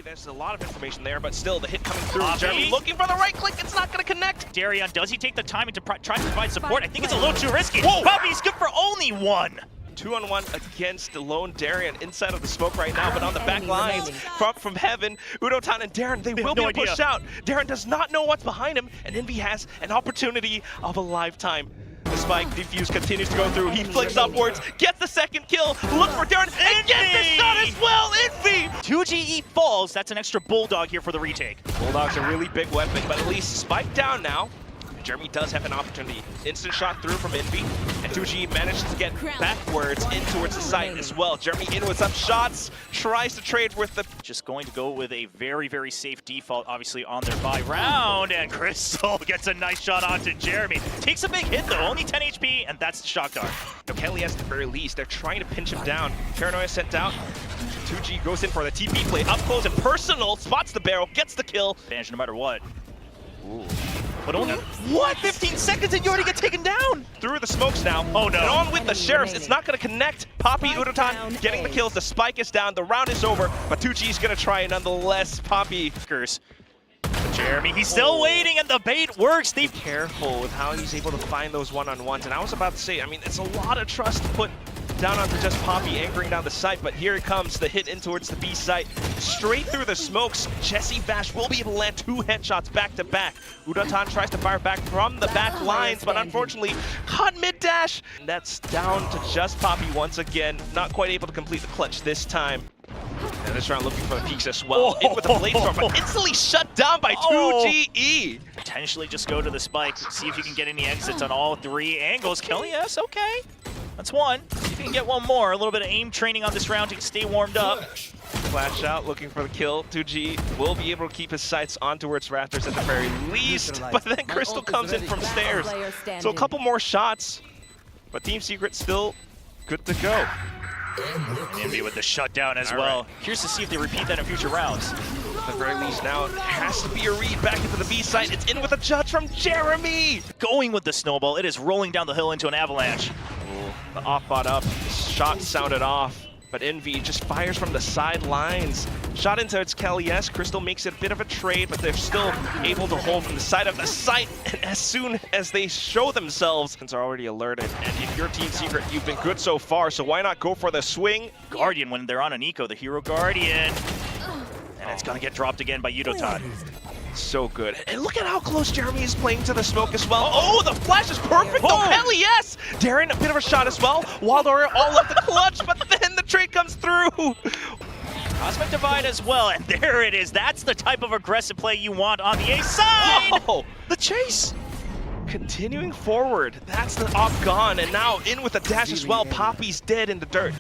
2G, there's a lot of information there, but still the hit coming through. Poppy. Jeremy looking for the right click, it's not going to connect. Darion, does he take the time to try to provide support? I think it's a little too risky. Whoa. Poppy's good for only one. 2-on-1 against the lone Darion inside of the smoke right now, but on the back lines from Heaven, Udotan and Darren, they will be pushed out. Darren does not know what's behind him, and Envy has an opportunity of a lifetime. The spike defuse continues to go through. He flicks upwards, gets the second kill, looks for Darren, and gets the shot as well. Envy! 2GE falls. That's an extra Bulldog here for the retake. Bulldog's a really big weapon, but at least spike down now. Jeremy does have an opportunity. Instant shot through from Envy, and 2G manages to get backwards in towards the site as well. Jeremy in with some shots, tries to trade with the... Just going to go with a very, very safe default, obviously, on their buy round, and Crystal gets a nice shot onto Jeremy. Takes a big hit, though, only 10 HP, and that's the shock dart. Kelly has the very least. They're trying to pinch him down. Paranoia sent out. 2G goes in for the TP play, up close and personal, spots the barrel, gets the kill. Advantage no matter what. Ooh. But only, what? 15 seconds and you already get taken down? Through the smokes now. Oh no. And on with the Sheriffs. It's not going to connect. Poppy, Udotan getting the kills. The spike is down. The round is over. But 2G is going to try nonetheless. Poppy. Jeremy, he's still waiting and the bait works. Be careful with how he's able to find those one-on-ones. And I was about to say, I mean, it's a lot of trust to put down onto just Poppy anchoring down the site, but here it comes, the hit in towards the B site. Straight through the smokes, Jesse Vash will be able to land 2 headshots back to back. Udotan tries to fire back from the back lines, but unfortunately caught mid-dash. And that's down to just Poppy once again, not quite able to complete the clutch this time. And this round looking for the peaks as well. In with the blade storm, but instantly shut down by 2GE. Potentially just go to the spike, see if you can get any exits on all 3 angles. Kelly, yes, okay. That's one. See if you can get one more. A little bit of aim training on this round to stay warmed up. Flash out, looking for the kill. 2G will be able to keep his sights on towards Raptors at the very least, but then Crystal comes in from stairs. So a couple more shots, but Team Secret still good to go. Envy with the shutdown as well. Curious to see if they repeat that in future rounds. At the very least now, it has to be a read back into the B site. It's in with a judge from Jeremy. Going with the snowball, it is rolling down the hill into an avalanche. The off bot up, shot sounded off, but Envy just fires from the sidelines. Shot into its Kelly, yes. Crystal makes it a bit of a trade, but they're still able to hold from the side of the site. And as soon as they show themselves, are already alerted. And if you're Team Secret, you've been good so far, so why not go for the swing? Guardian when they're on an eco, the hero Guardian. And it's gonna get dropped again by Udotan. So good. And look at how close Jeremy is playing to the smoke as well. Oh, the flash is perfect. Oh, Kelly, yes! Darren, a bit of a shot as well. Wild Warrior all up the clutch, but then the trade comes through. Cosmic Divide as well, and there it is. That's the type of aggressive play you want on the A side. Oh, the chase. Continuing forward, that's the op gone, and now in with a dash as well. Poppy's dead in the dirt.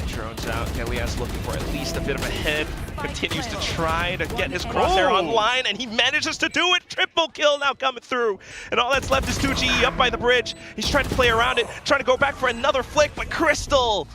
Drones out. Kelias looking for at least a bit of a head. Continues to try to get his crosshair online, and he manages to do it. Triple kill now coming through. And all that's left is 2GE up by the bridge. He's trying to play around it, trying to go back for another flick, but Crystal.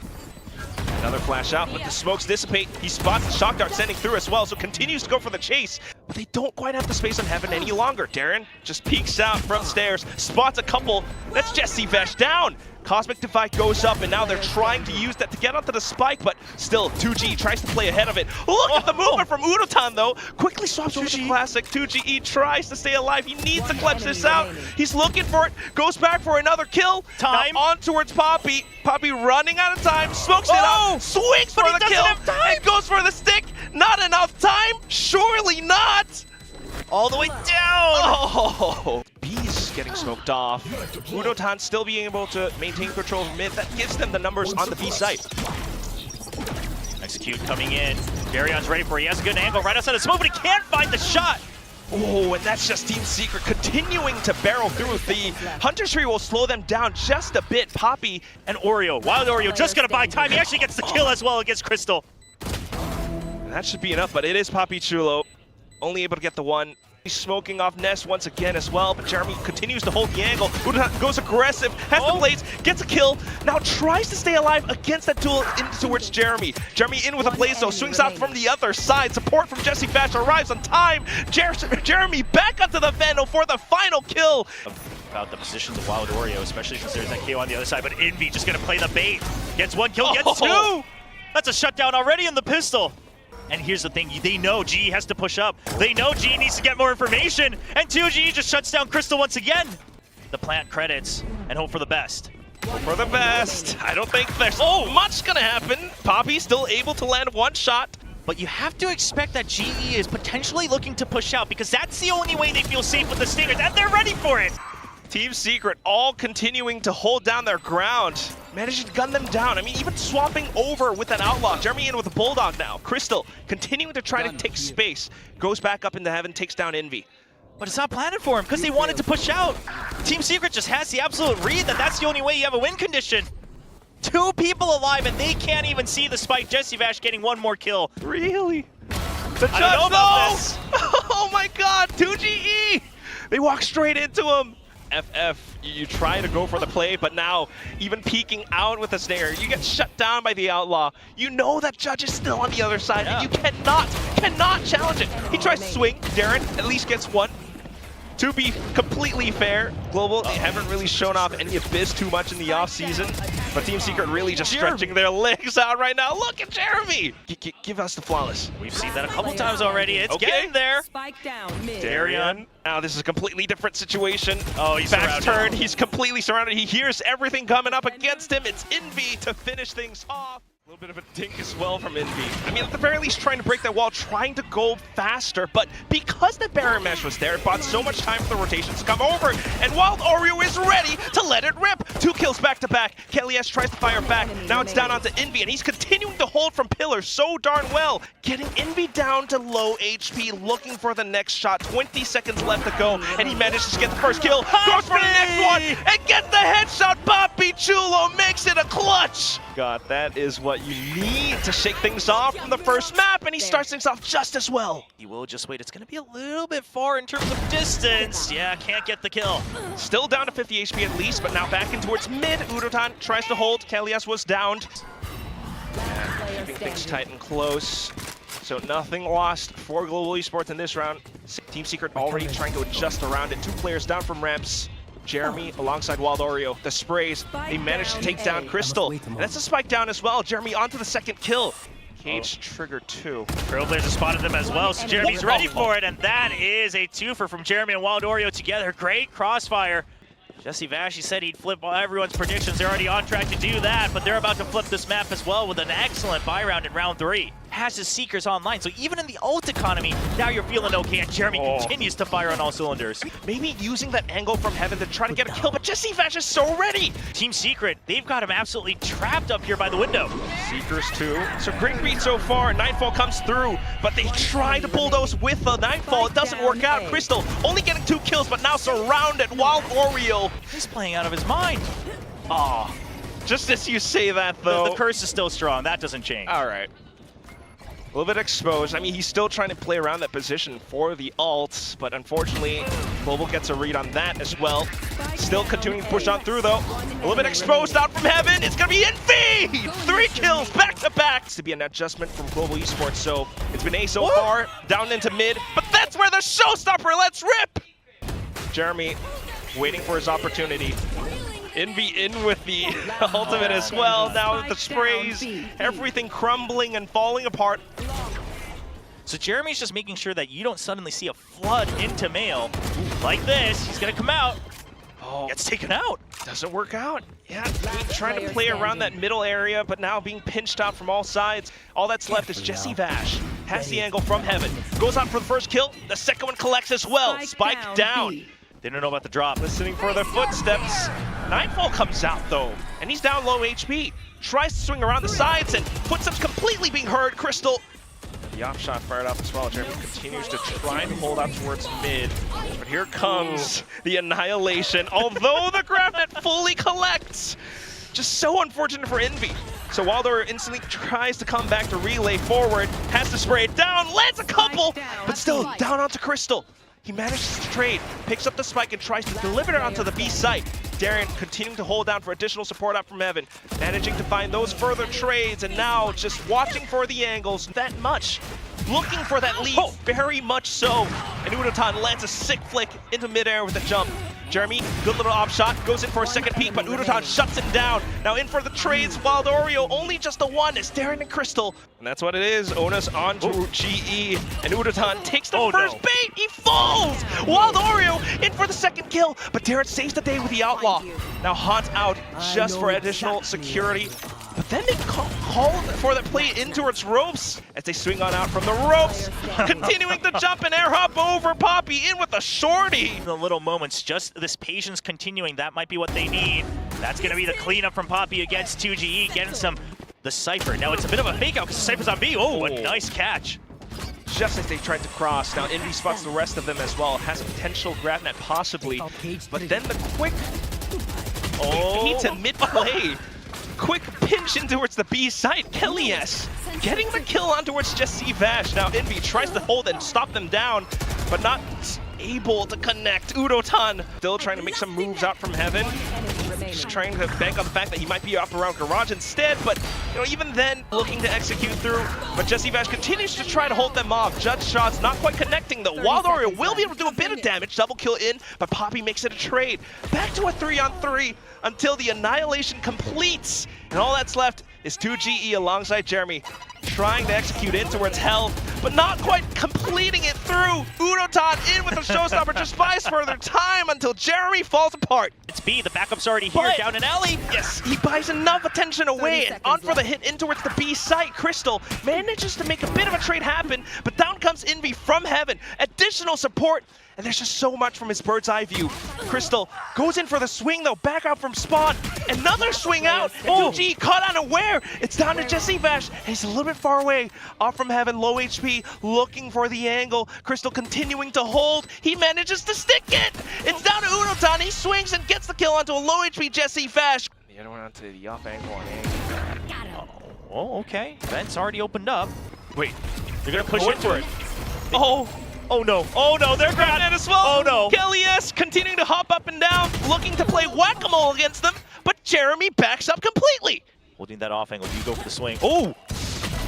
Another flash out, but the smokes dissipate. He spots the shock dart sending through as well, so continues to go for the chase. But they don't quite have the space on Heaven any longer. Darren just peeks out from stairs, spots a couple. That's Jesse Vash down. Cosmic Divide goes up, and now they're trying to use that to get onto the spike, but still, 2G tries to play ahead of it. Look at the movement from Udotan, though. Quickly swaps over the classic. 2GE tries to stay alive. He needs to clutch this out. He's looking for it, goes back for another kill. Time. Now on towards Poppy. Poppy running out of time, smokes it up, swings for the kill, and goes for the stick. Not enough time? Surely not. All the way down. Oh, Bees getting smoked off. Udotan still being able to maintain control of mid. That gives them the numbers on the B site. Execute coming in. Darion's ready for it. He has a good angle right outside the smoke, but he can't find the shot. Oh, and that's just Team Secret continuing to barrel through. The Hunter's Tree will slow them down just a bit. Poppy and Oreo. Wild Oreo just gonna buy time. He actually gets the kill as well against Crystal. And that should be enough, but it is Poppy Chulo. Only able to get the one. He's smoking off Ness once again as well, but Jeremy continues to hold the angle. Udotan goes aggressive, has the blades, gets a kill, now tries to stay alive against that duel in towards Jeremy. Jeremy in with a blaze though, swings out from the other side. Support from Jesse Vash arrives on time. Jeremy back onto the Vandal for the final kill. About the positions of Wild Oreo, especially since there's that KO on the other side, but Envy just gonna play the bait. Gets one kill, gets two! That's a shutdown already in the pistol. And here's the thing, they know GE has to push up. They know GE needs to get more information, and 2GE just shuts down Crystal once again. The plant credits and hope for the best. For the best. I don't think there's much gonna happen. Poppy still able to land one shot. But you have to expect that GE is potentially looking to push out because that's the only way they feel safe with the Stingers, and they're ready for it. Team Secret all continuing to hold down their ground. Managing to gun them down. I mean, even swapping over with that Outlaw. Jeremy in with a Bulldog now. Crystal continuing to try to take space. Goes back up into heaven, takes down Envy. But it's not planned for him because they wanted to push out. Team Secret just has the absolute read that that's the only way you have a win condition. 2 people alive and they can't even see the spike. JessiVash getting one more kill. Really? The I don't know about no! this. Oh my god, 2GE! They walk straight into him. FF, you try to go for the play, but now even peeking out with a snare, you get shut down by the Outlaw. You know that Judge is still on the other side, and you cannot challenge it. He tries to swing. Darren at least gets one. To be completely fair, Global, they haven't really shown off any Abyss too much in the offseason, but Team Secret really just stretching their legs out right now. Look at Jeremy! Give us the flawless. We've seen that a couple times already. It's getting there. Spike down mid. Darian. Now this is a completely different situation. Oh, he's back surrounded. turn. He's completely surrounded. He hears everything coming up against him. It's Envy to finish things off. A little bit of a dink as well from Envy. I mean, at the very least, trying to break that wall, trying to go faster, but because the barrier mesh was there, it bought so much time for the rotations to come over, and Wild Oreo is ready to let it rip. 2 kills back to back. KeleS tries to fire back. Now it's down onto Envy, and he's continuing to hold from Pillar so darn well, getting Envy down to low HP, looking for the next shot. 20 seconds left to go, and he manages to get the first kill. Goes for the next one, and gets the headshot. Poppy Chulo makes it a clutch. God, that is what you need to shake things off from the first map, and he starts things off just as well. He will just wait. It's going to be a little bit far in terms of distance. Yeah, can't get the kill. Still down to 50 HP at least, but now back in towards mid. Udotan tries to hold. KeleS was downed. Yeah, keeping things tight and close. So nothing lost for Global Esports in this round. Team Secret already trying to adjust around it. 2 players down from ramps. Jeremy alongside Wild Oreo. The sprays, they managed to take down Crystal. And that's a spike down as well. Jeremy onto the second kill. Cage trigger 2. Trailblazer spotted them as well, so Jeremy's ready for it, and that is a twofer from Jeremy and Wild Oreo together. Great crossfire. JessiVash, he said he'd flip everyone's predictions. They're already on track to do that, but they're about to flip this map as well with an excellent buy round in round 3. Has his Seekers online, so even in the ult economy, now you're feeling okay, and Jeremy continues to fire on all cylinders. Maybe using that angle from heaven to try to get a kill, but JessiVash is so ready. Team Secret, they've got him absolutely trapped up here by the window. Seekers 2. So great read so far. Nightfall comes through, but they try to bulldoze with the Nightfall. It doesn't work out. Crystal only getting 2 kills, but now surrounded. Wild Oreo. He's playing out of his mind. Aw. Just as you say that, though. The curse is still strong. That doesn't change. All right. A little bit exposed. I mean, he's still trying to play around that position for the ult, but unfortunately, Global gets a read on that as well. Still continuing to push on through, though. A little bit exposed out from heaven. It's going to be Envy! 3 kills back to back. It's to be an adjustment from Global Esports, so it's been A so far, down into mid, but that's where the showstopper. Let's rip! Jeremy waiting for his opportunity. Envy in with the ultimate as well. Now with the sprays, everything crumbling and falling apart. So Jeremy's just making sure that you don't suddenly see a flood into Mail. Like this, he's gonna come out. Oh, Gets taken out. doesn't work out. Yeah, trying to play around that middle area, but now being pinched out from all sides. All that's left is JessiVash. Has the angle from heaven. Goes out for the first kill. The second one collects as well. Spike down. They don't know about the drop. Listening for their footsteps. Nightfall comes out though, and he's down low HP. Tries to swing around the sides, and footsteps completely being heard. Crystal. The off shot fired off as well. Jeremy continues to try and hold up towards mid. But here comes the annihilation. Although the Grabnet fully collects. Just so unfortunate for Envy. So Wilder instantly tries to come back to relay forward. Has to spray it down. Lands a couple. But still down onto Crystal. He manages to trade, picks up the spike and tries to deliver it onto the B site. Darren continuing to hold down for additional support up from Evan, managing to find those further trades, and now just watching for the angles that much. Looking for that lead, very much so. And Udotan lands a sick flick into midair with a jump. Jeremy, good little off shot, goes in for a second peek, but Udotan shuts it down. Now in for the trades, Wild Oreo, only just a one. It's Darren and Crystal. And that's what it is. Onus onto GE, and Udotan takes the first bait. He falls! Wild Oreo in for the second kill, but Darren saves the day with the Outlaw. Now Haunt out just for additional security. But then they called for the play in towards ropes as they swing on out from the ropes, continuing to jump and air hop over Poppy in with a shorty. The little moments, just this patience continuing, that might be what they need. That's going to be the cleanup from Poppy against 2GE, getting the Cypher. Now it's a bit of a fake out because the Cypher's on B. Oh, a nice catch. Just as they tried to cross, now Envy spots the rest of them as well. Has a potential grab net possibly, but then the quick feeds at mid-play. Quick pinch in towards the B side. Kellyes getting the kill on towards Jesse Vash. Now Envy tries to hold and stop them down, but not able to connect. Udotan still trying to make some moves out from heaven. Just trying to bank on the fact that he might be up around Garage instead, but even then looking to execute through. But Jesse Vash continues to try to hold them off. Judge shots not quite connecting though. Wild Oreo will be able to do a bit of damage. Double kill in, but Poppy makes it a trade. Back to a 3-on-3 until the annihilation completes. And all that's left is 2GE alongside Jeremy, trying to execute in towards Hell, but not quite completing it through. Udotan in with a showstopper, just buys further time until Jeremy falls apart. It's B, the backup's already here, down in alley. Yes, he buys enough attention away, and on for the hit in towards the B site. Crystal manages to make a bit of a trade happen, but down comes Envy from heaven. Additional support, and there's just so much from his bird's eye view. Crystal goes in for the swing though, back out from spawn. Another swing out, and 2G caught unaware. It's down to Jesse Vash, and he's a little bit far away. Off from heaven, low HP, looking for the angle. Crystal continuing to hold. He manages to stick it. It's down to Udotan. He swings and gets the kill onto a low HP Jesse Vash. The other one onto the off angle on A. Oh, okay. Vent's already opened up. Wait, they're gonna push into it. Oh no, they're grabbing it as well. Oh no. Kellyes continuing to hop up and down, looking to play whack-a-mole against them, but Jeremy backs up completely. Holding that off angle, you go for the swing. Oh!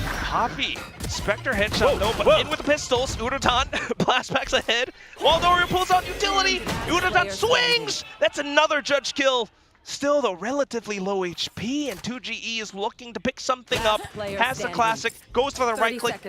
Poppy, Spectre headshot though, but in with the pistols. Udotan blast packs ahead. Wild Oreo pulls out utility. Udotan swings! That's another judge kill. Still though, relatively low HP, and 2GE is looking to pick something up. Has the classic, goes for the right click.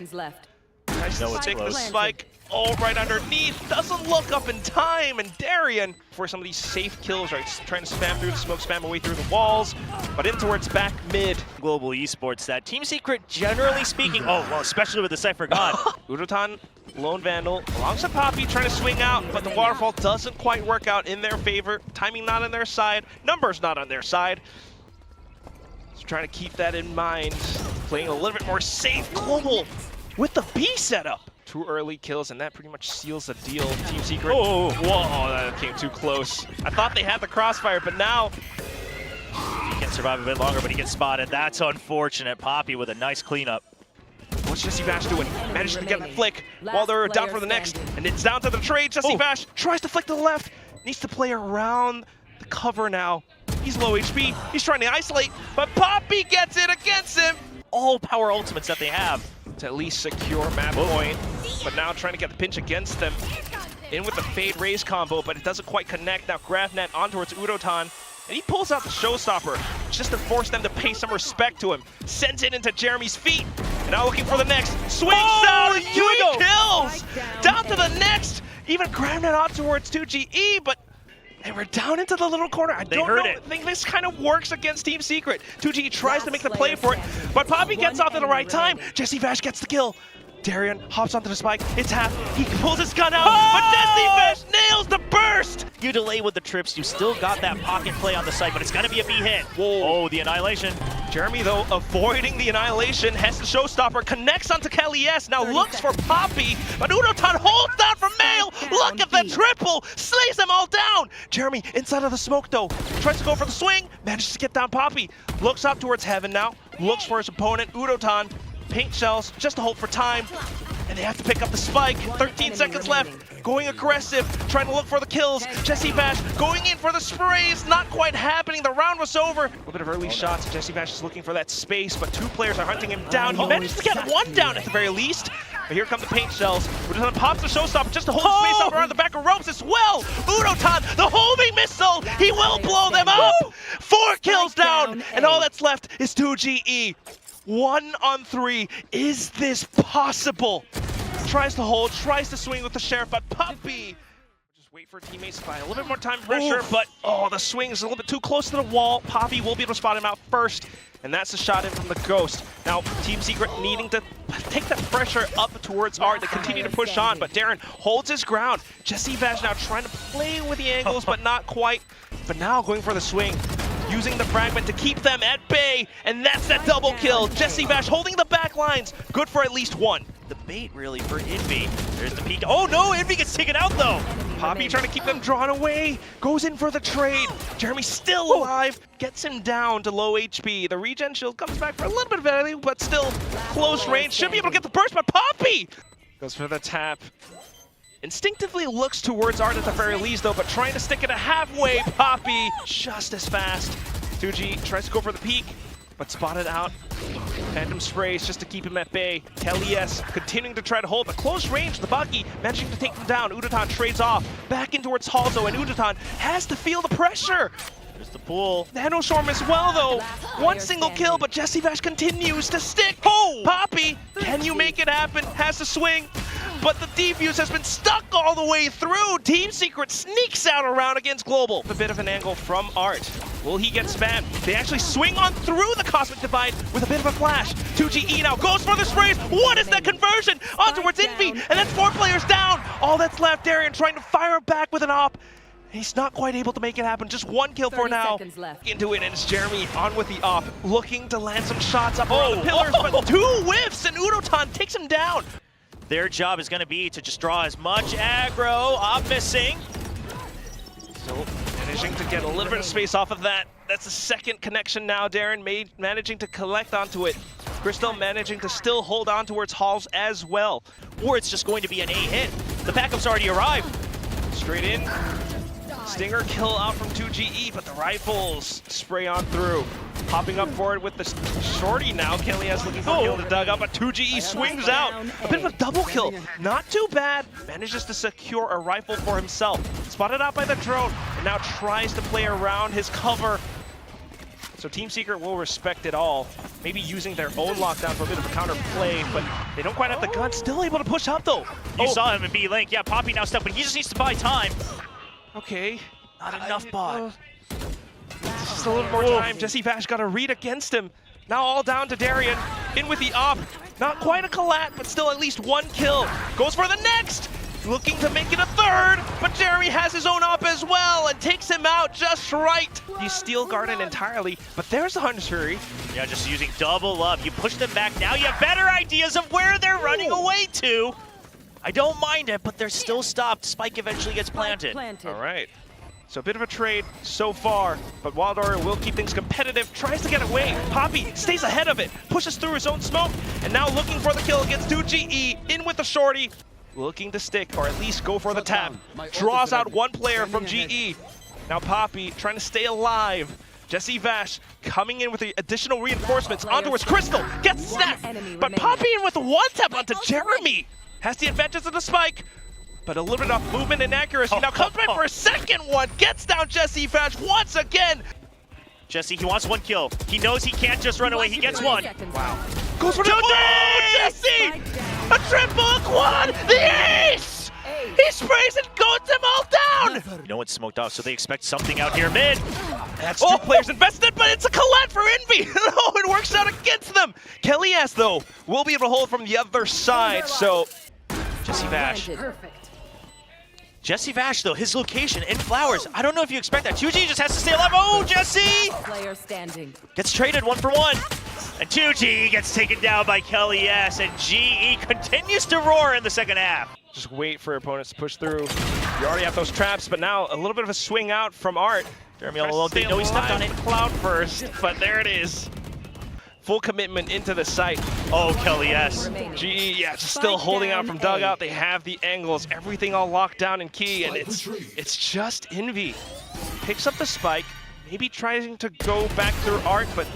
Tries to take the spike. Oh, right underneath. Doesn't look up in time. And Darien, for some of these safe kills, right, trying to spam through the smoke, spam away through the walls, but in towards back mid. Global esports that Team Secret, generally speaking, oh, well, especially with the Cypher God. Udotan, Lone Vandal, alongside Poppy, trying to swing out, but the waterfall doesn't quite work out in their favor. Timing not on their side, numbers not on their side. So trying to keep that in mind. Playing a little bit more safe. Global with the B setup. 2 early kills, and that pretty much seals the deal. Team Secret. Oh, whoa, that came too close. I thought they had the crossfire, but now he can survive a bit longer, but he gets spotted. That's unfortunate. Poppy with a nice cleanup. What's Jesse Vash doing? Managed to get the flick while they're down for the next, and it's down to the trade. Jesse Vash tries to flick to the left, needs to play around the cover now. He's low HP, he's trying to isolate, but Poppy gets it against him. All power ultimates that they have to at least secure map point, but now trying to get the pinch against them. In with the Fade Raise combo, but it doesn't quite connect. Now GravNet on towards Udotan, and he pulls out the showstopper just to force them to pay some respect to him. Sends it into Jeremy's feet, and now looking for the next. Swings down, 3 kills! Down to the next! Even GravNet on towards 2GE, but and we're down into the little corner. I think this kind of works against Team Secret. 2G tries to make the play for it, but Poppy gets off at the right time. Jesse Vash gets the kill. Darien hops onto the spike. It's half. He pulls his gun out, but Jesse Vash nails the burst. You delay with the trips. You still got that pocket play on the site, but it's going to be a B hit. Whoa. Oh, the annihilation. Jeremy, though, avoiding the annihilation, has the showstopper, connects onto Kellyes, now looks for Poppy, but Udotan holds down for Mail. Look at the triple, slays them all down. Jeremy, inside of the smoke, though, tries to go for the swing, manages to get down Poppy, looks up towards heaven now, looks for his opponent, Udotan, paint shells, just to hold for time, and they have to pick up the spike. 13 seconds left, going aggressive, trying to look for the kills. Jesse Vash going in for the sprays, not quite happening. The round was over. A little bit of early shots. Jesse Vash is looking for that space, but 2 players are hunting him down. He managed to get 1 down at the very least. But here come the paint shells. Udotan pops the showstopper just to hold the space out around the back of ropes as well. Udotan, the homing missile, he will blow them up. 4 kills down, and all that's left is 2GE. 1 on 3. Is this possible? Tries to hold, tries to swing with the Sheriff, but Puppey. Just wait for teammates to find a little bit more time pressure, but the swing is a little bit too close to the wall. Poppy will be able to spot him out first, and that's the shot in from the Ghost. Now, Team Secret needing to take that pressure up towards Art to continue to push on, but Darren holds his ground. Jesse Vash now trying to play with the angles, but not quite. But now going for the swing, using the fragment to keep them at bay, and that's that double kill. Jesse Vash holding the back lines, good for at least 1. The bait really for Envy. There's the peek. Oh no, Envy gets taken out though. Poppy trying to keep them drawn away, goes in for the trade. Jeremy still alive, gets him down to low HP. The regen shield comes back for a little bit of value, but still close range. Should be able to get the burst, but Poppy goes for the tap. Instinctively looks towards Art at the very least though, but trying to stick it a halfway. Poppy just as fast. 2G tries to go for the peak, but spotted out. Phantom sprays just to keep him at bay. Kelly-S continuing to try to hold, but close range. The Bucky managing to take him down. Udotan trades off back in towards Halzo, and Udotan has to feel the pressure. There's the pool. Nanostorm as well though. 1 single kill, but Jesse Vash continues to stick. Oh! Poppy, can you make it happen? Has to swing, but the defuse has been stuck all the way through. Team Secret sneaks out around against Global. A bit of an angle from Art. Will he get spammed? They actually swing on through the Cosmic Divide with a bit of a flash. 2GE now goes for the sprays. What is that conversion? On towards Envy, and that's 4 players down. All that's left, Darian trying to fire back with an op. He's not quite able to make it happen. Just 1 kill for now. Into it, and it's Jeremy on with the op, looking to land some shots up around the pillars, but 2 whiffs, and Udotan takes him down. Their job is going to be to just draw as much aggro. Op missing. So managing to get a little bit of space off of that. That's the 2nd connection now. Darren managing to collect onto it. Crystal managing to still hold on towards Halls as well. Or it's just going to be an A hit. The backup's already arrived. Straight in. Stinger kill out from 2GE, but the rifles spray on through. Popping up for it with the shorty now. Kelly-S looking for a kill to dug up, but 2GE swings out. A bit of a double kill. Not too bad. Manages to secure a rifle for himself. Spotted out by the drone, and now tries to play around his cover. So Team Secret will respect it all. Maybe using their own lockdown for a bit of a counter play, but they don't quite have the gun. Still able to push up though. You saw him in B-Link. Yeah, Poppy now stuck, but he just needs to buy time. Okay. Not enough bot. Just a little more time. Jesse Vash got a read against him. Now all down to Darian. In with the op. Not quite a collat, but still at least 1 kill. Goes for the next. Looking to make it a 3rd, but Jeremy has his own op as well and takes him out just right. You steal Garden entirely, but there's the Hunter's Fury. Yeah, just using double up. You push them back. Now you have better ideas of where they're running away to. I don't mind it, but they're still stopped. Spike eventually gets planted. All right. So a bit of a trade so far, but Wildor will keep things competitive, tries to get away. Poppy stays ahead of it, pushes through his own smoke, and now looking for the kill against 2GE, in with the shorty. Looking to stick, or at least go for the tap. Draws out 1 player from GE. Now Poppy trying to stay alive. Jesse Vash coming in with the additional reinforcements on towards Crystal, gets snapped, but Poppy in with a 1-tap onto Jeremy. Has the advantage of the spike, but a little bit off movement and accuracy. Now comes back for a 2nd one, gets down Jesse Vash once again. Jesse, he wants 1 kill. He knows he can't just run away. He gets 1. Wow. Goes for the Jesse! A triple quad! The ace! He sprays and goes them all down! You know it's smoked off, so they expect something out here mid. That's 2 players invested, but it's a collat for Envy! No, it works out against them! Kelly-S, though, will be able to hold from the other side, so... Jesse Vash. Jesse Vash, though, his location in Flowers. I don't know if you expect that. 2G just has to stay alive. Oh, Jesse! Player standing. Gets traded 1 for 1. And 2G gets taken down by Kelly-S, and GE continues to roar in the 2nd half. Just wait for opponents to push through. You already have those traps, but now a little bit of a swing out from Art. Jeremy all alone, they know he stepped on it. Cloud first, but there it is. Full commitment into the site. Oh, Kelly-S. GE, yeah, just still holding out from dugout. They have the angles, everything all locked down in key, and it's just Envy. Picks up the spike, maybe trying to go back through Art, but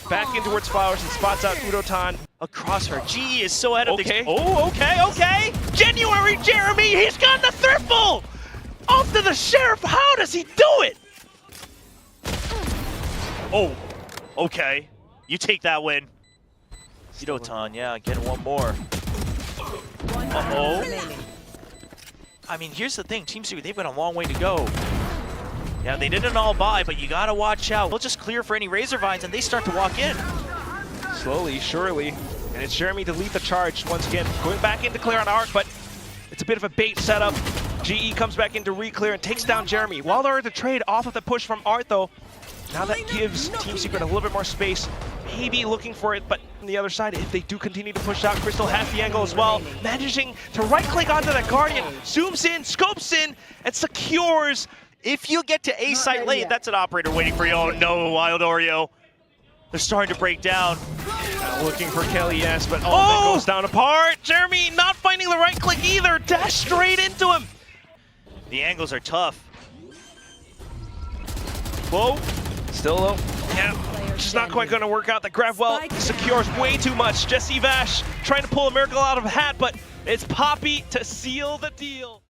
back in towards Flowers and spots out Udotan. A crossfire. G is so ahead of Okay. the... Oh, okay. January Jeremy, he's got the thriple! Off to the Sheriff, how does he do it? Oh, okay. You take that win. Zidotan, yeah, getting one more. Uh-oh. I mean, here's the thing. Team Secret, they've got a long way to go. Yeah, they didn't all buy, but you gotta watch out. They'll just clear for any Razor Vines, and they start to walk in. Slowly, surely. And it's Jeremy to lead the charge once again. Going back in to clear on Arc, but it's a bit of a bait setup. GE comes back in to re-clear and takes down Jeremy. While they're at the trade off of the push from Art, though, now that gives Team Secret a little bit more space. Maybe looking for it, but on the other side, if they do continue to push out, Crystal has the angle as well. Managing to right-click onto that Guardian, zooms in, scopes in, and secures. If you get to A site late, that's an operator waiting for you. Oh no, Wild Oreo. They're starting to break down. Looking for Kelly, yes, but that goes down apart. Jeremy not finding the right click either. Dash straight into him. The angles are tough. Whoa. Still low. Yeah, just not quite going to work out. The grab well secures way too much. Jesse Vash trying to pull a miracle out of a hat, but it's Poppy to seal the deal.